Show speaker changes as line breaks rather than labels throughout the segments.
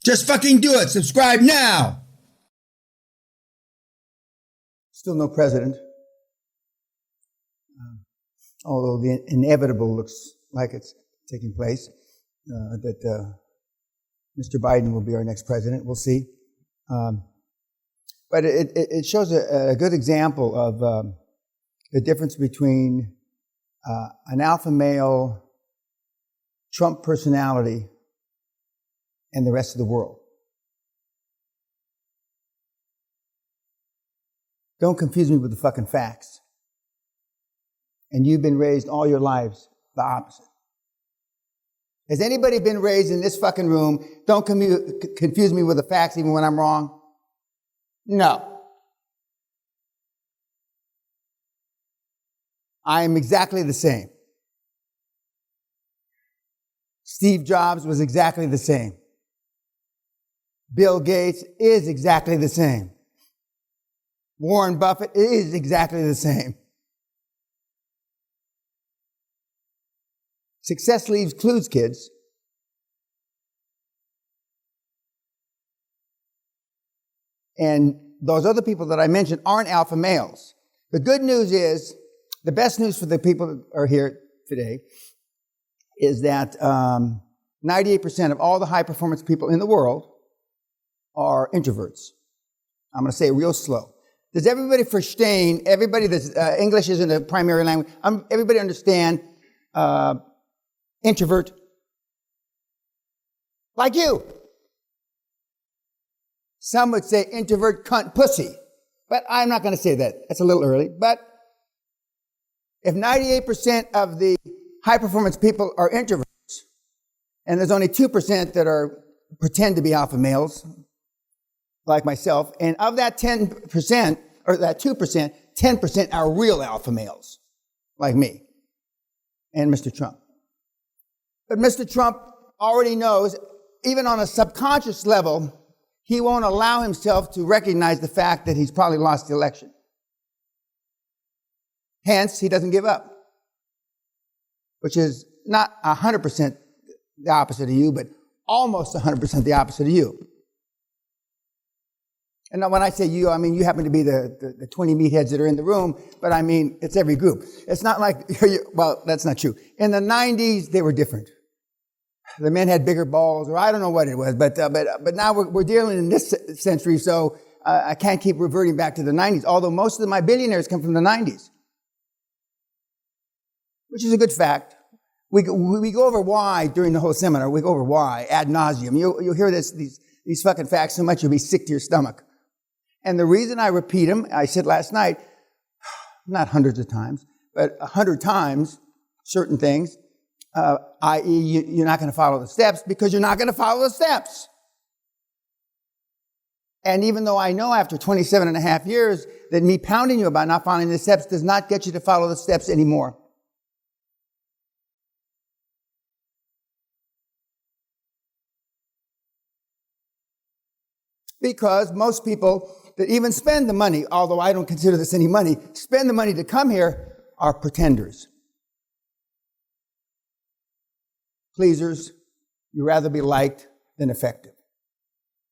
Just fucking do it. Subscribe now. Still no president. Although the inevitable looks like it's taking place, that Mr. Biden will be our next president. We'll see. But it shows a good example of the difference between an alpha male Trump personality and the rest of the world. Don't confuse me with the fucking facts. And you've been raised all your lives the opposite. Has anybody been raised in this fucking room, don't confuse me with the facts even when I'm wrong? No. I am exactly the same. Steve Jobs was exactly the same. Bill Gates is exactly the same. Warren Buffett is exactly the same. Success leaves clues, kids. And those other people that I mentioned aren't alpha males. The good news is, the best news for the people that are here today is that 98% of all the high-performance people in the world are introverts. I'm going to say it real slow. Does everybody verstehen, everybody that's English isn't a primary language, everybody understand introvert? Like you. Some would say introvert, cunt, pussy. But I'm not going to say that. That's a little early. But if 98% of the high-performance people are introverts, and there's only 2% that pretend to be alpha males, like myself, and of that 10%, or that 2%, 10% are real alpha males, like me and Mr. Trump. But Mr. Trump already knows, even on a subconscious level, he won't allow himself to recognize the fact that he's probably lost the election. Hence, he doesn't give up, which is not 100% the opposite of you, but almost 100% the opposite of you. And now when I say you, I mean you happen to be the 20 meatheads that are in the room, but I mean it's every group. It's not like, well, that's not true. In the 90s, they were different. The men had bigger balls, or I don't know what it was, but now we're dealing in this century, so I can't keep reverting back to the 90s, although most of my billionaires come from the 90s, which is a good fact. We go over why during the whole seminar. We go over why ad nauseum. You'll hear these fucking facts so much you'll be sick to your stomach. And the reason I repeat them, I said last night, not hundreds of times, but 100 times, certain things, i.e. you're not going to follow the steps because you're not going to follow the steps. And even though I know after 27 and a half years that me pounding you about not following the steps does not get you to follow the steps anymore. Because most people that even spend the money, although I don't consider this any money, spend the money to come here are pretenders. Pleasers. You'd rather be liked than effective.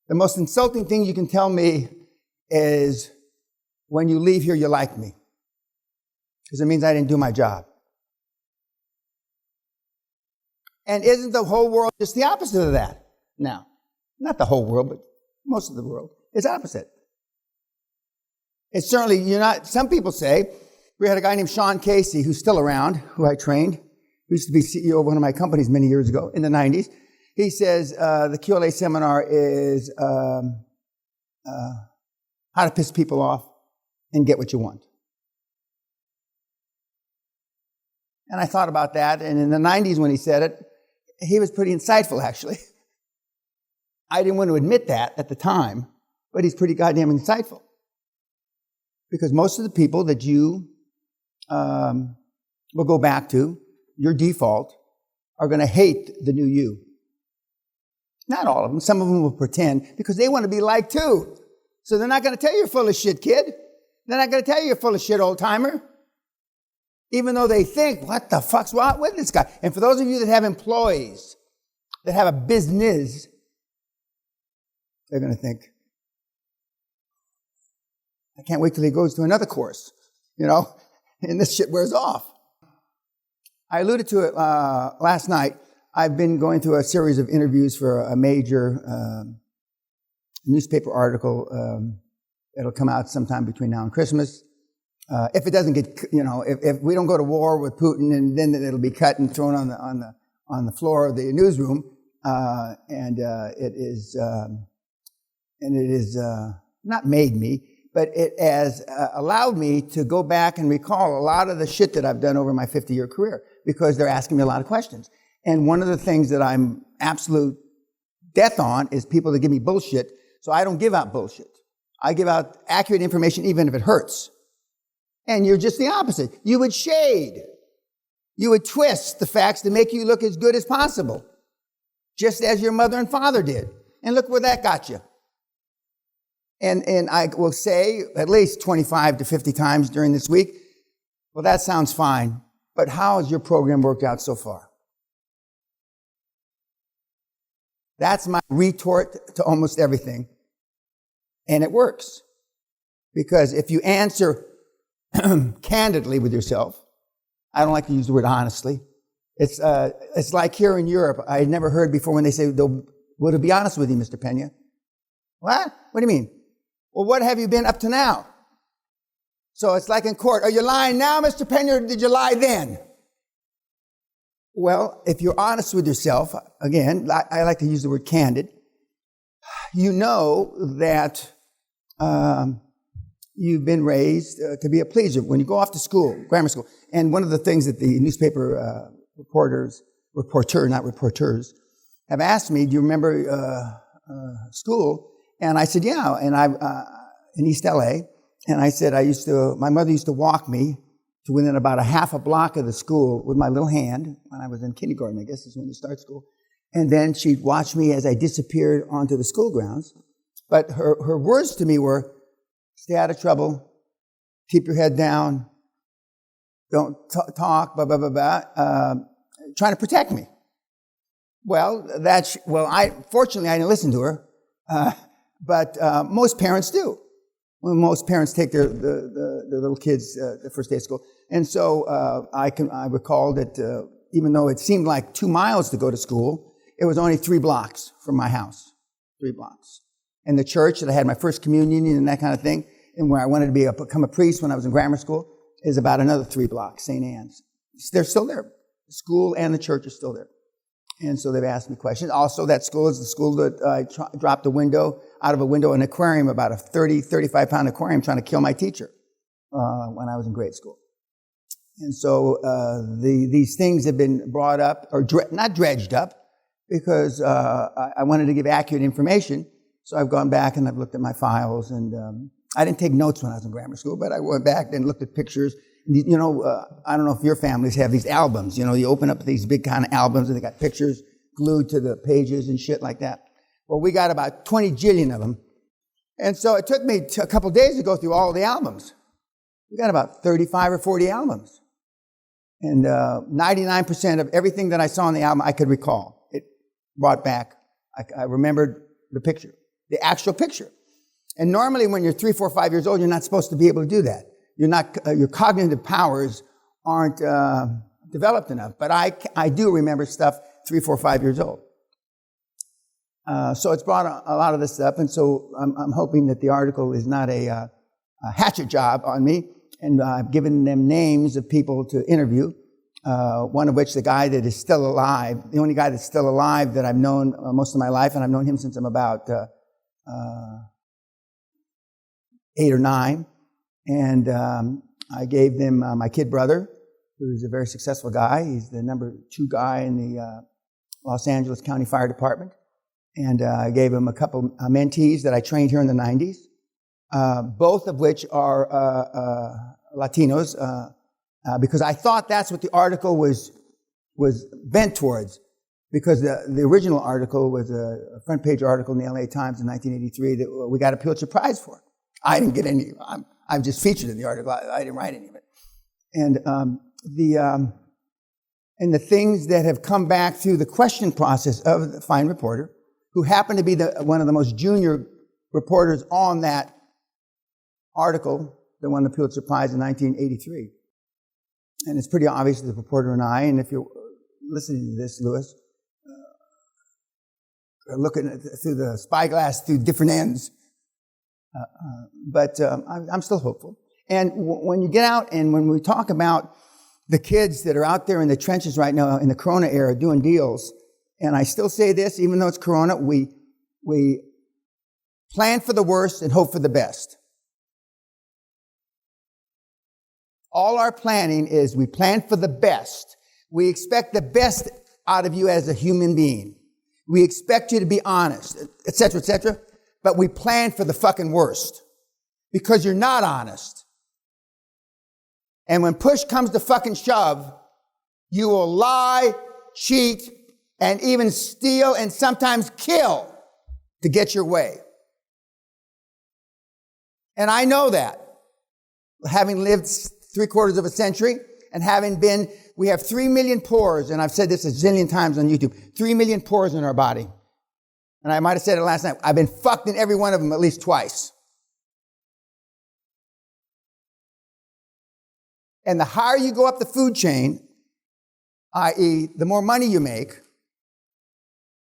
The most insulting thing you can tell me is when you leave here, you like me. Because it means I didn't do my job. And isn't the whole world just the opposite of that? Now, not the whole world, but most of the world is opposite. It's certainly, some people say, we had a guy named Sean Casey who's still around, who I trained, who used to be CEO of one of my companies many years ago in the 90s. He says the QLA seminar is how to piss people off and get what you want. And I thought about that, and in the 90s when he said it, he was pretty insightful, actually. I didn't want to admit that at the time, but he's pretty goddamn insightful. Because most of the people that you will go back to, your default, are going to hate the new you. Not all of them. Some of them will pretend because they want to be liked too. So they're not going to tell you you're full of shit, kid. They're not going to tell you you're full of shit, old timer. Even though they think, what the fuck's wrong with this guy? And for those of you that have employees, that have a business, They're going to think, I can't wait till he goes to another course, and this shit wears off. I alluded to it last night. I've been going through a series of interviews for a major newspaper article. It'll come out sometime between now and Christmas. If it doesn't get, if we don't go to war with Putin, and then it'll be cut and thrown on the floor of the newsroom, and it is not made me, but it has allowed me to go back and recall a lot of the shit that I've done over my 50-year career, because they're asking me a lot of questions. And one of the things that I'm absolute death on is people that give me bullshit. So I don't give out bullshit. I give out accurate information even if it hurts. And you're just the opposite. You would shade. You would twist the facts to make you look as good as possible, just as your mother and father did. And look where that got you. And I will say at least 25 to 50 times during this week, well, that sounds fine, but how has your program worked out so far? That's my retort to almost everything. And it works. Because if you answer candidly with yourself, I don't like to use the word honestly. It's like here in Europe, I had never heard before when they say, well, to be honest with you, Mr. Peña. What? What do you mean? Well, what have you been up to now? So it's like in court. Are you lying now, Mr. Peña, or did you lie then? Well, if you're honest with yourself, again, I like to use the word candid, you know that you've been raised to be a pleaser. When you go off to school, grammar school, and one of the things that the newspaper reporters have asked me, do you remember school? And I said, yeah, and I in East LA, and I said my mother used to walk me to within about a half a block of the school with my little hand when I was in kindergarten, I guess is when you start school. And then she'd watch me as I disappeared onto the school grounds. But her words to me were, stay out of trouble, keep your head down, don't talk, blah, blah, blah, blah, trying to protect me. Well, fortunately I didn't listen to her, but most parents do. Well, most parents take their little kids the first day of school. And so I recall that even though it seemed like 2 miles to go to school, it was only 3 blocks from my house, 3 blocks. And the church that I had my first communion and that kind of thing, and where I wanted to become a priest when I was in grammar school, is about another 3 blocks, St. Anne's. They're still there. The school and the church are still there. And so they've asked me questions. Also, that school is the school that I dropped out of a window, an aquarium, about a 30, 35-pound aquarium, trying to kill my teacher when I was in grade school. And so these things have been brought up, or not dredged up, because I wanted to give accurate information. So I've gone back and I've looked at my files, and I didn't take notes when I was in grammar school, but I went back and looked at pictures. And I don't know if your families have these albums. You open up these big kind of albums, and they got pictures glued to the pages and shit like that. Well, we got about 20 jillion of them. And so it took me a couple days to go through all of the albums. We got about 35 or 40 albums. And 99% of everything that I saw on the album, I could recall. It brought back, I remembered the picture, the actual picture. And normally when you're 3, 4, 5 years old, you're not supposed to be able to do that. Your cognitive powers aren't developed enough. But I do remember stuff 3, 4, 5 years old. So it's brought a lot of this up. And so I'm hoping that the article is not a hatchet job on me. And I've given them names of people to interview, one of which the guy that is still alive, the only guy that's still alive that I've known most of my life, and I've known him since I'm about 8 or 9. And I gave them my kid brother, who's a very successful guy. He's the number 2 guy in the Los Angeles County Fire Department. And I gave him a couple mentees that I trained here in the 90s. Both of which are Latinos, because I thought that's what the article was bent towards. Because the original article was a front page article in the LA Times in 1983 that we got a Pulitzer Prize for. I didn't get any. I'm just featured in the article. I didn't write any of it. And the things that have come back through the question process of the fine reporter, who happened to be one of the most junior reporters on that article that won the Pulitzer Prize in 1983. And it's pretty obvious that the reporter and I, and if you're listening to this, Lewis, looking through the spyglass through different ends. But I'm still hopeful. And when you get out and when we talk about the kids that are out there in the trenches right now in the Corona era doing deals, and I still say this, even though it's Corona, we plan for the worst and hope for the best. All our planning is we plan for the best. We expect the best out of you as a human being. We expect you to be honest, etc., etc., but we plan for the fucking worst because you're not honest. And when push comes to fucking shove, you will lie, cheat, and even steal and sometimes kill to get your way. And I know that. Having lived 3/4 of a century and we have 3 million pores, and I've said this a zillion times on YouTube, 3 million pores in our body. And I might have said it last night. I've been fucked in every one of them at least twice. And the higher you go up the food chain, i.e., the more money you make,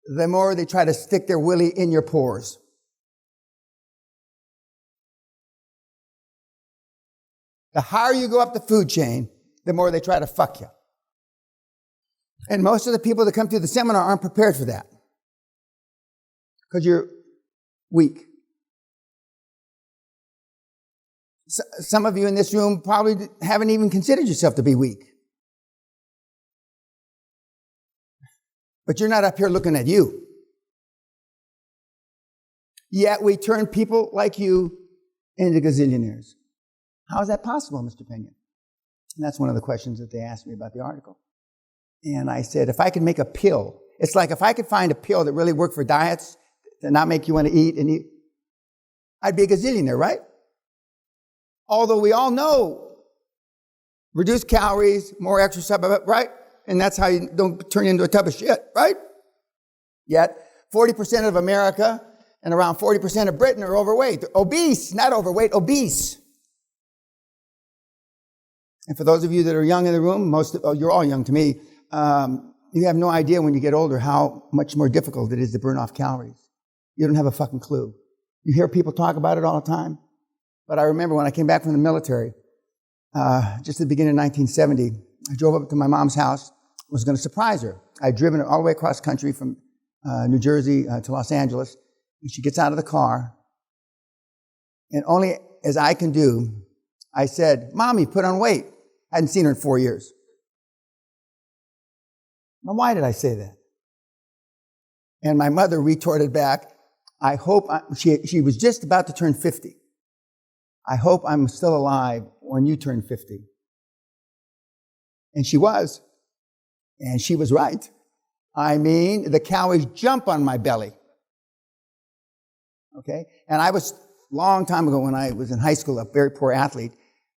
the more they try to stick their willy in your pores. The higher you go up the food chain, the more they try to fuck you. And most of the people that come through the seminar aren't prepared for that. Because you're weak. Some of you in this room probably haven't even considered yourself to be weak. But you're not up here looking at you. Yet we turn people like you into gazillionaires. How is that possible, Mr. Peña? And that's one of the questions that they asked me about the article. And I said, if I could make a pill, it's like if I could find a pill that really worked for diets, to not make you want to eat and eat, I'd be a gazillionaire, right? Although we all know, reduce calories, more exercise, right? And that's how you don't turn into a tub of shit, right? Yet, 40% of America and around 40% of Britain are overweight. Obese, not overweight, obese. And for those of you that are young in the room, you're all young to me, you have no idea when you get older how much more difficult it is to burn off calories. You don't have a fucking clue. You hear people talk about it all the time. But I remember when I came back from the military, just at the beginning of 1970, I drove up to my mom's house, was going to surprise her. I'd driven her all the way across country from New Jersey to Los Angeles, and she gets out of the car, and only as I can do, I said, "Mommy, put on weight." I hadn't seen her in 4 years. Now, why did I say that? And my mother retorted back, she was just about to turn 50. I hope I'm still alive when you turn 50. And she was. And she was right. I mean, the calories jump on my belly. Okay? And I was, long time ago when I was in high school, a very poor athlete,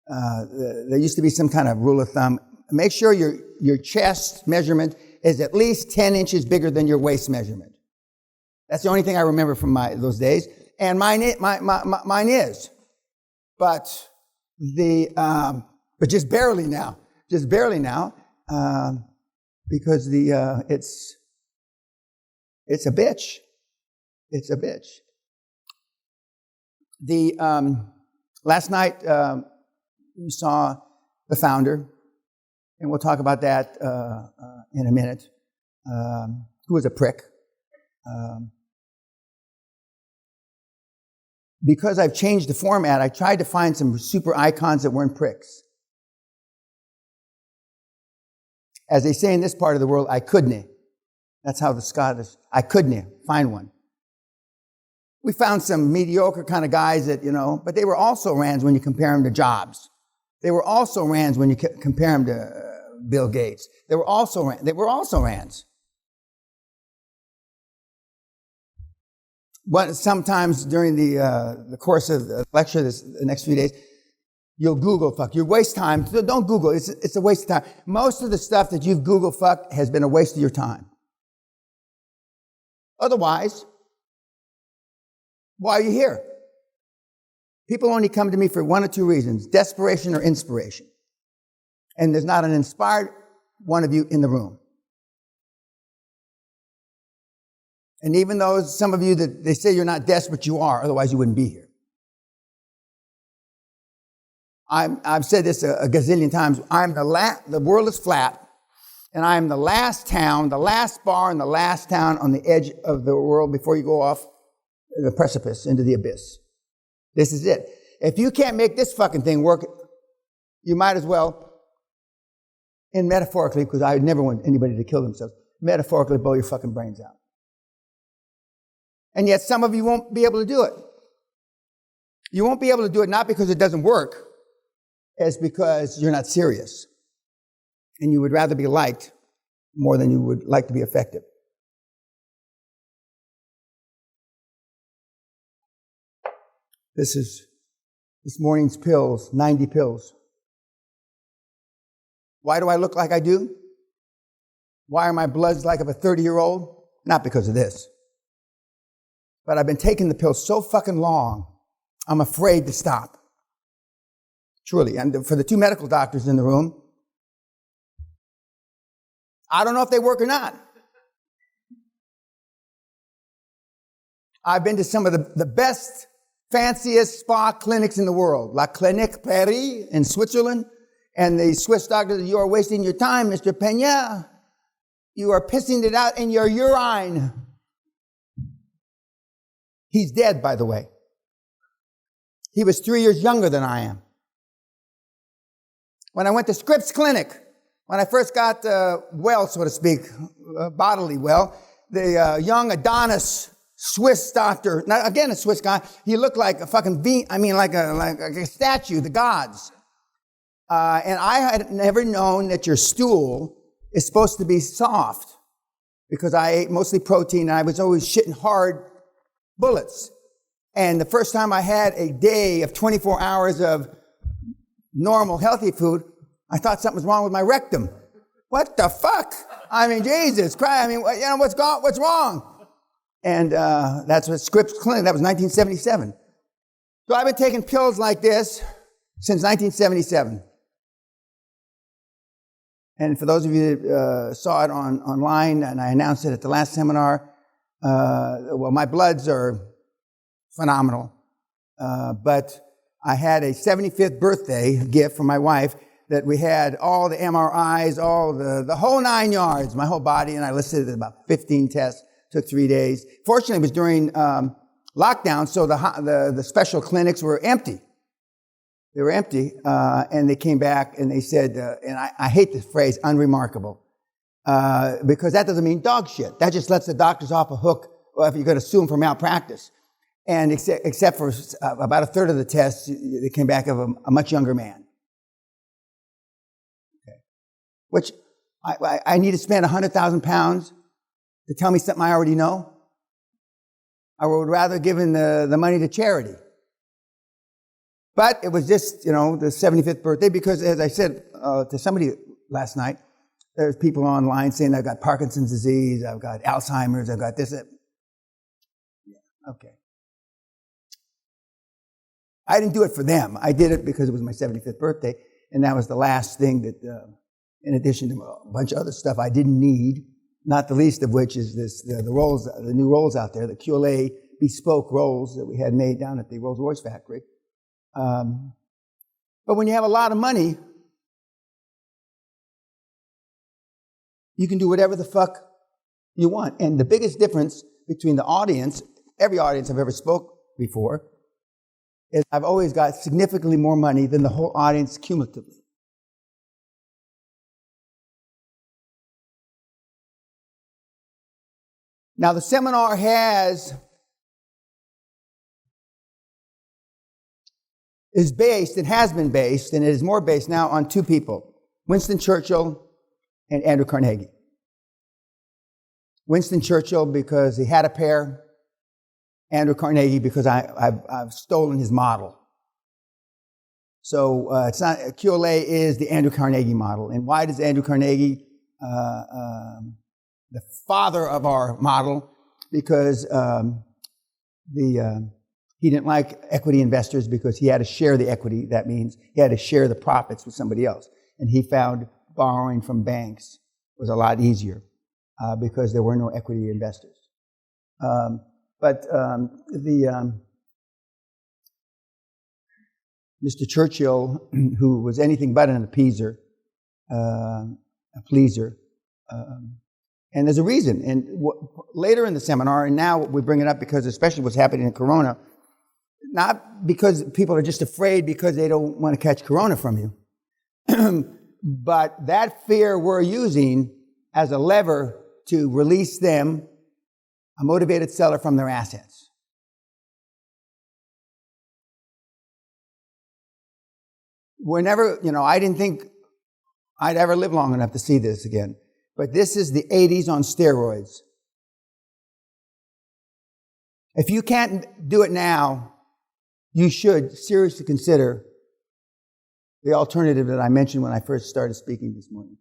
there used to be some kind of rule of thumb. Make sure your chest measurement is at least 10 inches bigger than your waist measurement. That's the only thing I remember from those days. And mine is. But just barely now. Just barely now. Because it's a bitch. It's a bitch. Last night, you saw the founder, and we'll talk about that in a minute, who was a prick. Because I've changed the format, I tried to find some super icons that weren't pricks. As they say in this part of the world, I couldn't. That's how the Scottish, I couldn't find one. We found some mediocre kind of guys that, but they were also Rands when you compare them to Jobs. They were also Rands when you compare them to Bill Gates. They were also Rands. But sometimes during the course of the lecture, the next few days, you'll Google fuck. You waste time. Don't Google. It's a waste of time. Most of the stuff that you've Google fucked has been a waste of your time. Otherwise, Why are you here? People only come to me for one or two reasons, desperation or inspiration. And there's not an inspired one of you in the room. And even though some of you that they say you're not desperate, you are, otherwise you wouldn't be here. I've said this a gazillion times. The world is flat, and I am the last town, the last bar in the last town on the edge of the world before you go off the precipice into the abyss. This is it. If you can't make this fucking thing work, you might as well, and metaphorically, because I would never want anybody to kill themselves, metaphorically blow your fucking brains out. And yet some of you won't be able to do it. You won't be able to do it not because it doesn't work, it's because you're not serious. And you would rather be liked more than you would like to be effective. This is this morning's pills, 90 pills. Why do I look like I do? Why are my bloods like of a 30-year-old? Not because of this. But I've been taking the pills so fucking long, I'm afraid to stop. Truly. And for the two medical doctors in the room, I don't know if they work or not. I've been to some of the best, fanciest spa clinics in the world. La Clinique Paris in Switzerland. And the Swiss doctor said, you are wasting your time, Mr. Peña. You are pissing it out in your urine. He's dead, by the way. He was 3 years younger than I am. When I went to Scripps Clinic, when I first got well, so to speak, bodily well, the young Adonis Swiss doctor, not, again a Swiss guy, he looked like a fucking like a statue, the gods. And I had never known that your stool is supposed to be soft because I ate mostly protein and I was always shitting hard bullets. And the first time I had a day of 24 hours of normal, healthy food, I thought something was wrong with my rectum. What the fuck? I mean, Jesus Christ. I mean, you know, what's wrong? And that's what Scripps Clinic, that was 1977. So I've been taking pills like this since 1977. And for those of you that saw it online, and I announced it at the last seminar, well, my bloods are phenomenal. But I had a 75th birthday gift from my wife that we had all the MRIs, all the whole 9 yards, my whole body, and I listed about 15 tests. Took 3 days. Fortunately, it was during lockdown, so the special clinics were empty. They were empty, and they came back and they said, and I hate this phrase, unremarkable, because that doesn't mean dog shit. That just lets the doctors off a hook if you're going to sue them for malpractice. And except for about a third of the tests, they came back of a much younger man. Okay. Which I need to spend 100,000 pounds to tell me something I already know. I would rather give the money to charity. But it was just, the 75th birthday because, as I said to somebody last night, there's people online saying I've got Parkinson's disease, I've got Alzheimer's, I've got this. Yeah, okay. I didn't do it for them. I did it because it was my 75th birthday, and that was the last thing that, in addition to a bunch of other stuff I didn't need, not the least of which is the rolls, the new rolls out there, the QLA bespoke rolls that we had made down at the Rolls-Royce factory. But when you have a lot of money, you can do whatever the fuck you want. And the biggest difference between the audience, every audience I've ever spoke before, is I've always got significantly more money than the whole audience cumulatively. Now, the seminar is based, and has been based, and it is more based now on two people, Winston Churchill and Andrew Carnegie. Winston Churchill because he had a pair, Andrew Carnegie because I've stolen his model. So it's not, QLA is the Andrew Carnegie model. And why does Andrew Carnegie, the father of our model, because the He didn't like equity investors because he had to share the equity. That means he had to share the profits with somebody else. And he found borrowing from banks was a lot easier because there were no equity investors. Mr. Churchill, who was anything but an appeaser, a pleaser, and there's a reason. And later in the seminar, and now we bring it up because especially what's happening in Corona, not because people are just afraid because they don't want to catch Corona from you, but that fear we're using as a lever to release them, a motivated seller, from their assets. We're never, I didn't think I'd ever live long enough to see this again. But this is the 80s on steroids. If you can't do it now, you should seriously consider the alternative that I mentioned when I first started speaking this morning.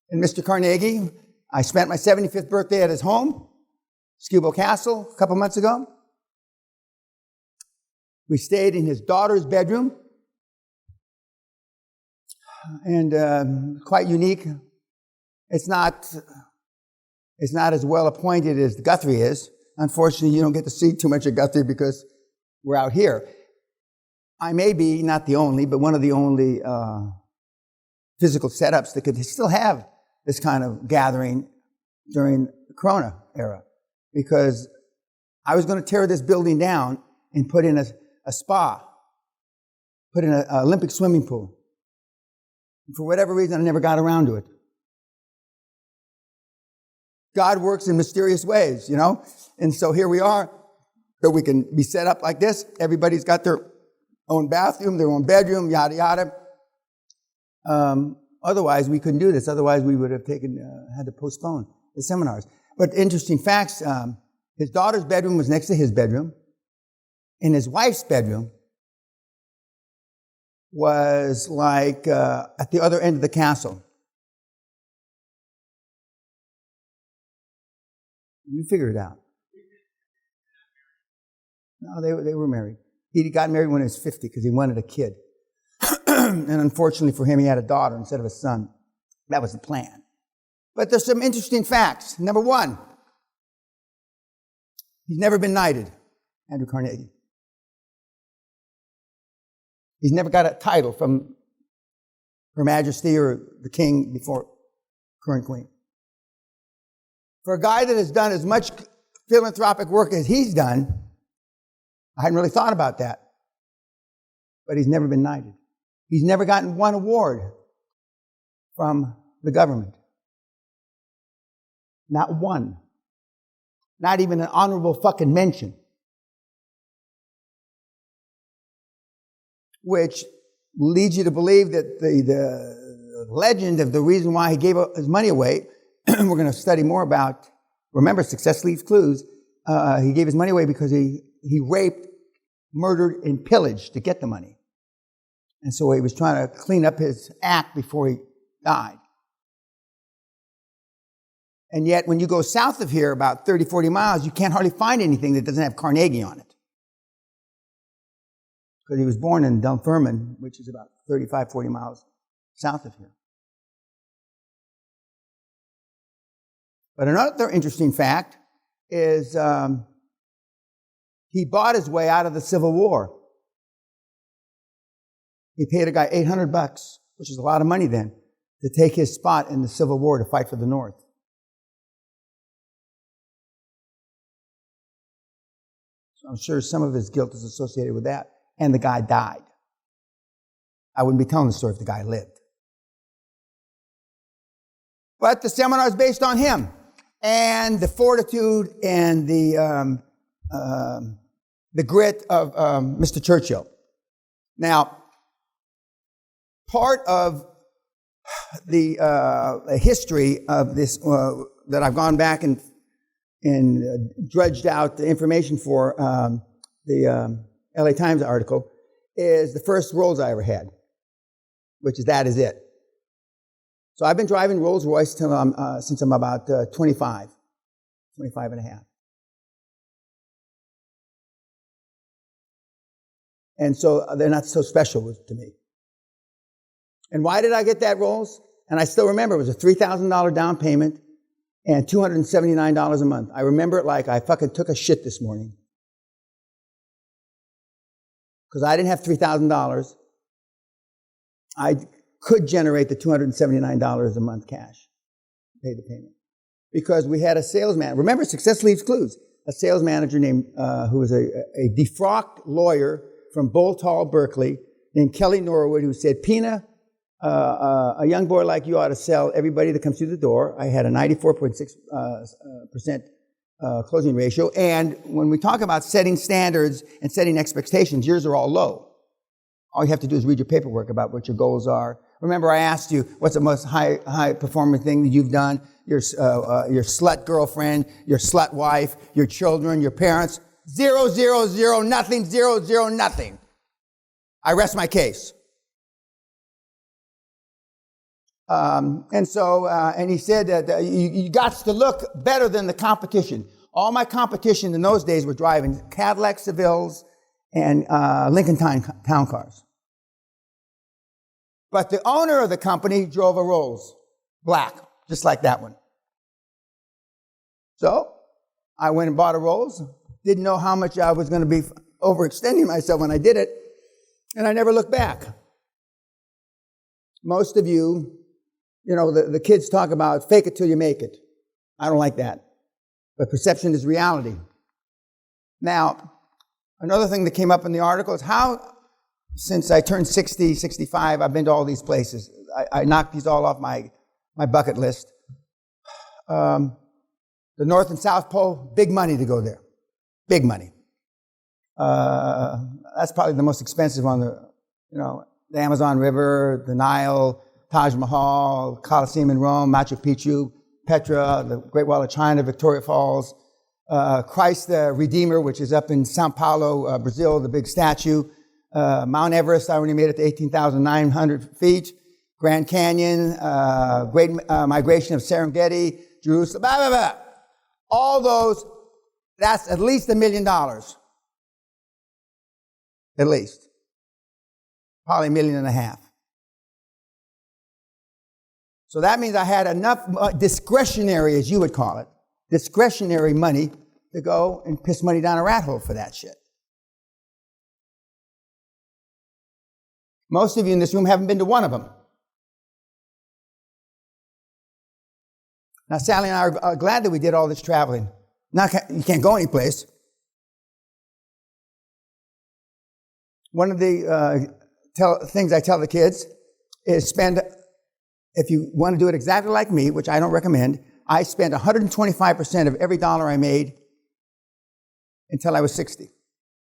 And Mr. Carnegie, I spent my 75th birthday at his home, Guthrie Castle, a couple months ago. We stayed in his daughter's bedroom, and quite unique. It's not as well appointed as Guthrie is. Unfortunately, you don't get to see too much of Guthrie because we're out here. I may be not the only, but one of the only physical setups that could still have this kind of gathering during the Corona era, because I was going to tear this building down and put in a spa, put in an Olympic swimming pool. And for whatever reason, I never got around to it. God works in mysterious ways, And so here we are, that we can be set up like this. Everybody's got their own bathroom, their own bedroom, yada, yada. Otherwise, we couldn't do this. Otherwise, we would have had to postpone the seminars. But interesting facts, his daughter's bedroom was next to his bedroom, and his wife's bedroom was like at the other end of the castle. You figure it out. No, they were married. He got married when he was 50 because he wanted a kid. And unfortunately for him, he had a daughter instead of a son. That was the plan. But there's some interesting facts. Number one, he's never been knighted, Andrew Carnegie. He's never got a title from Her Majesty or the King before current Queen. For a guy that has done as much philanthropic work as he's done, I hadn't really thought about that. But he's never been knighted. He's never gotten one award from the government. Not one. Not even an honorable fucking mention. Which leads you to believe that the legend of the reason why he gave his money away, we're going to study more about, remember, success leaves clues. He gave his money away because he raped, murdered, and pillaged to get the money. And so he was trying to clean up his act before he died. And yet, when you go south of here, about 30, 40 miles, you can't hardly find anything that doesn't have Carnegie on it. Because he was born in Dunfermline, which is about 35, 40 miles south of here. But another interesting fact is he bought his way out of the Civil War. He paid a guy $800, which is a lot of money then, to take his spot in the Civil War to fight for the North. So I'm sure some of his guilt is associated with that. And the guy died. I wouldn't be telling the story if the guy lived. But the seminar is based on him and the fortitude and the grit of Mr. Churchill. Now, part of the history of this that I've gone back and dredged out the information for the LA Times article is the first roles I ever had, which is That Is It. So I've been driving Rolls Royce since I'm about 25 and a half. And so they're not so special to me. And why did I get that Rolls? And I still remember it was a $3,000 down payment and $279 a month. I remember it like I fucking took a shit this morning. Because I didn't have $3,000. I could generate the $279 a month cash, pay the payment. Because we had a salesman. Remember, success leaves clues. A sales manager named, who was a defrocked lawyer from Boltall, Berkeley, named Kelly Norwood, who said, Peña, a young boy like you ought to sell everybody that comes through the door. I had a 94.6% closing ratio. And when we talk about setting standards and setting expectations, yours are all low. All you have to do is read your paperwork about what your goals are. Remember, I asked you, what's the most high performing thing that you've done? Your slut girlfriend, your slut wife, your children, your parents. 0, 0, 0, nothing, 0, 0, nothing. I rest my case. And he said that you got to look better than the competition. All my competition in those days were driving Cadillac Sevilles and Lincoln Town Cars. But the owner of the company drove a Rolls, black, just like that one. So I went and bought a Rolls. Didn't know how much I was going to be overextending myself when I did it, and I never looked back. Most of you, the kids talk about fake it till you make it. I don't like that. But perception is reality. Now, another thing that came up in the article is how, since I turned 60, 65, I've been to all these places. I knocked these all off my bucket list. The North and South Pole, big money to go there. Big money. That's probably the most expensive on the Amazon River, the Nile, Taj Mahal, Colosseum in Rome, Machu Picchu, Petra, the Great Wall of China, Victoria Falls, Christ the Redeemer, which is up in Sao Paulo, Brazil, the big statue, Mount Everest, I only made it to 18,900 feet, Grand Canyon, Great Migration of Serengeti, Jerusalem, blah, blah, blah. All those, that's at least $1 million. At least. Probably $1.5 million. So that means I had enough discretionary, as you would call it, discretionary money to go and piss money down a rat hole for that shit. Most of you in this room haven't been to one of them. Now, Sally and I are glad that we did all this traveling. Now, you can't go anyplace. One of the things I tell the kids is if you want to do it exactly like me, which I don't recommend, I spent 125% of every dollar I made until I was 60.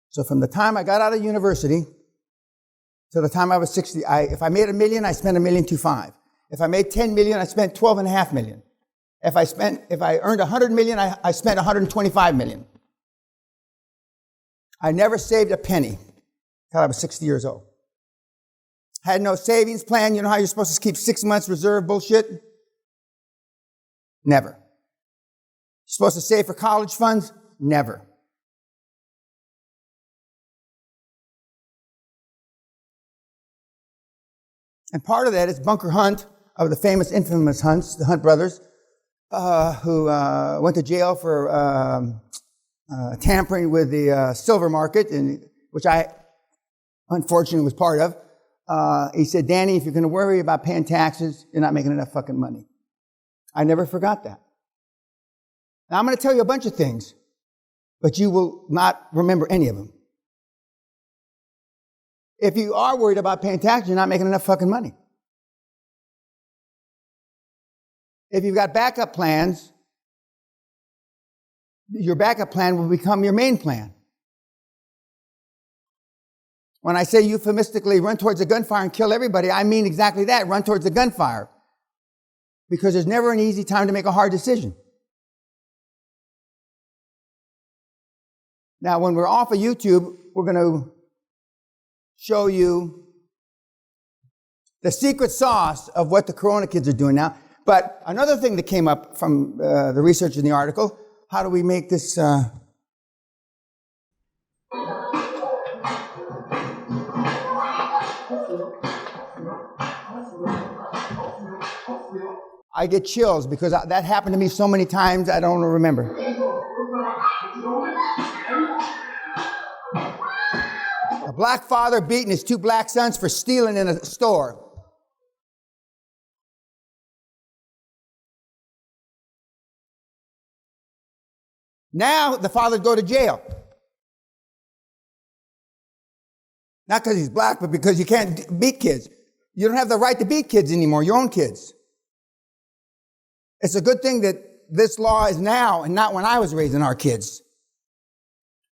So from the time I got out of university to the time I was 60, if I made $1 million, I spent $1.25 million. If I made $10 million, I spent $12.5 million. If I earned $100 million, I spent $125 million. I never saved a penny until I was 60 years old. Had no savings plan. You know how you're supposed to keep 6 months reserve bullshit? Never. You're supposed to save for college funds? Never. And part of that is Bunker Hunt, of the famous, infamous Hunts, the Hunt brothers, who went to jail for tampering with the silver market, which I unfortunately was part of. He said, Danny, if you're going to worry about paying taxes, you're not making enough fucking money. I never forgot that. Now, I'm going to tell you a bunch of things, but you will not remember any of them. If you are worried about paying taxes, you're not making enough fucking money. If you've got backup plans, your backup plan will become your main plan. When I say euphemistically run towards a gunfire and kill everybody, I mean exactly that, run towards the gunfire. Because there's never an easy time to make a hard decision. Now, when we're off of YouTube, we're going to show you the secret sauce of what the Corona kids are doing now. But another thing that came up from the research in the article, how do we make this... I get chills because that happened to me so many times I don't remember. A black father beating his two black sons for stealing in a store. Now the father go to jail. Not because he's black, but because you can't beat kids. You don't have the right to beat kids anymore, your own kids. It's a good thing that this law is now and not when I was raising our kids.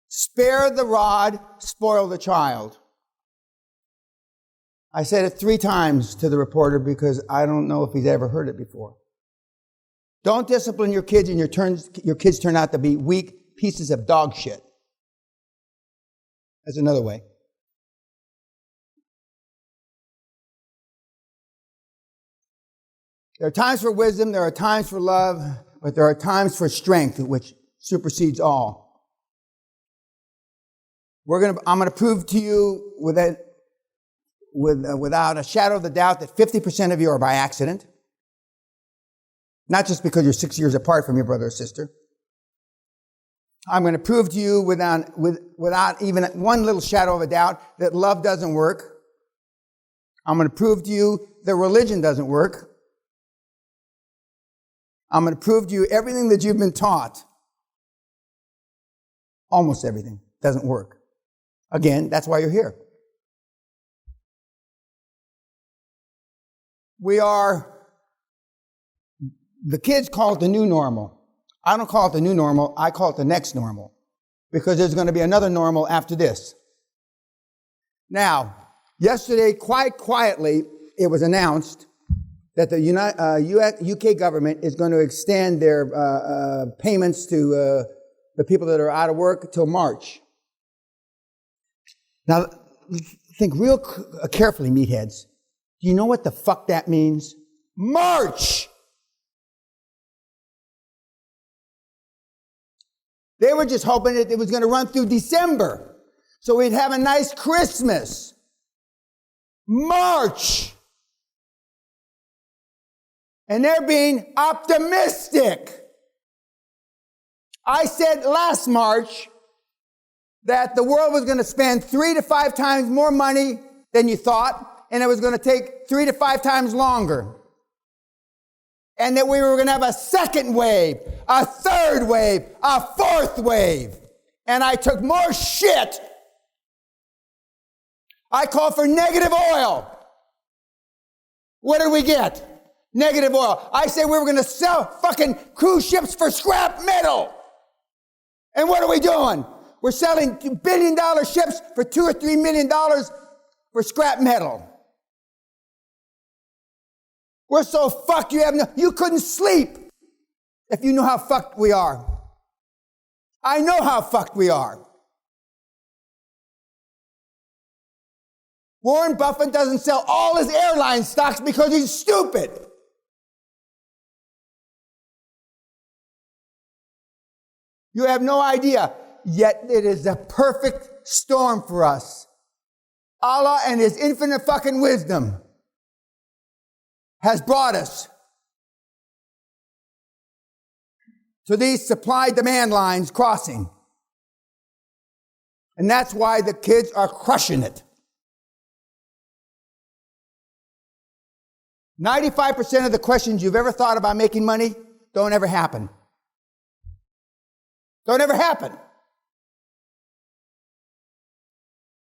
Spare the rod, spoil the child. I said it 3 times to the reporter because I don't know if he's ever heard it before. Don't discipline your kids and your kids turn out to be weak pieces of dog shit. That's another way. There are times for wisdom, there are times for love, but there are times for strength, which supersedes all. I'm going to prove to you without a shadow of the doubt that 50% of you are by accident. Not just because you're 6 years apart from your brother or sister. I'm going to prove to you without even one little shadow of a doubt that love doesn't work. I'm going to prove to you that religion doesn't work. I'm going to prove to you everything that you've been taught, almost everything, doesn't work. Again, that's why you're here. The kids call it the new normal. I don't call it the new normal, I call it the next normal. Because there's going to be another normal after this. Now, yesterday, quite quietly, it was announced that the UK government is going to extend their payments to the people that are out of work till March. Now, think real carefully, meatheads. Do you know what the fuck that means? March! They were just hoping that it was going to run through December, so we'd have a nice Christmas. March! And they're being optimistic. I said last March that the world was going to spend 3 to 5 times more money than you thought, and it was going to take 3 to 5 times longer. And that we were going to have a second wave, a third wave, a fourth wave. And I took more shit. I called for negative oil. What did we get? Negative oil. I said we were going to sell fucking cruise ships for scrap metal. And what are we doing? We're selling $1 billion ships for $2 or $3 million for scrap metal. We're so fucked you couldn't sleep if you knew how fucked we are. I know how fucked we are. Warren Buffett doesn't sell all his airline stocks because he's stupid. You have no idea. Yet it is a perfect storm for us. Allah and His infinite fucking wisdom has brought us to these supply-demand lines crossing. And that's why the kids are crushing it. 95% of the questions you've ever thought about making money don't ever happen. Don't ever happen.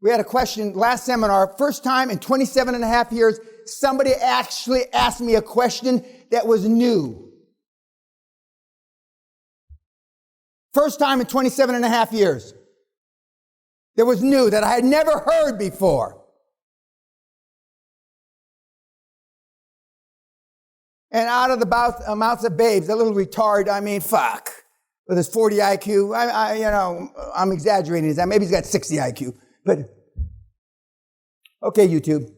We had a question last seminar, first time in 27 and a half years, somebody actually asked me a question that was new. First time in 27 and a half years. That was new, that I had never heard before. And out of the mouths of babes, a little retard, fuck. With his 40 IQ, I'm exaggerating. Maybe he's got 60 IQ. But, okay, YouTube.